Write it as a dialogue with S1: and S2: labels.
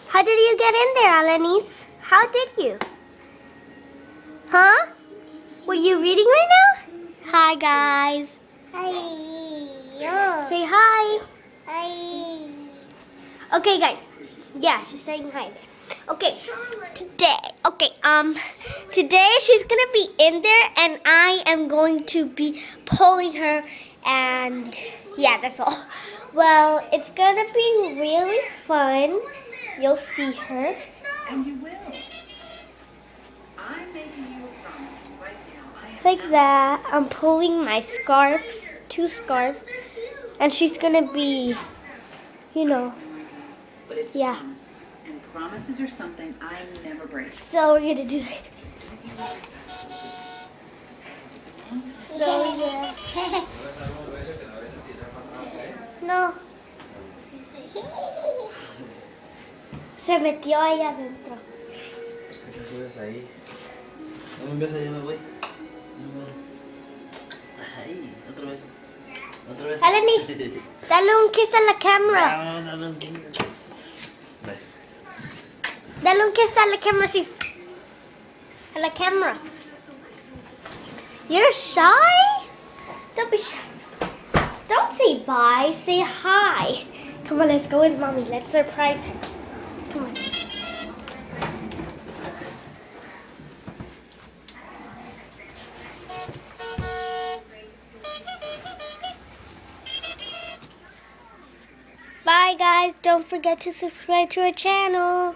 S1: How did you get in there, Alanis? How did you? Huh? Were you reading right now? Hi, guys.
S2: Hi.
S1: Say hi.
S2: Hi.
S1: Okay, guys. Yeah, she's saying hi there. Okay, today she's gonna be in there, and I am going to be pulling her, and yeah, that's all. Well, it's gonna be really fun. You'll see her.
S3: And you will. I'm making you a promise right now. I am
S1: Like that. I'm pulling my scarves, 2 scarves, and she's gonna be, you know,
S3: But it's
S1: yeah.
S3: a promise. And promises are something I never break.
S1: So we're gonna do it. So yeah. No. Se metió ahí adentro.
S4: Pues que te subes ahí. Dame un beso, yo me voy. Dame un beso. Ay, otro beso. Otro beso.
S1: Alanis, dale un kiss a la cámara.
S4: Vamos a ver quién. Ve.
S1: Dale un kiss a la cámara, sí. A la cámara. You're shy? Don't be shy. Don't say bye, say hi. Come on, let's go with mommy. Let's surprise her. Come on. Bye, guys. Don't forget to subscribe to our channel.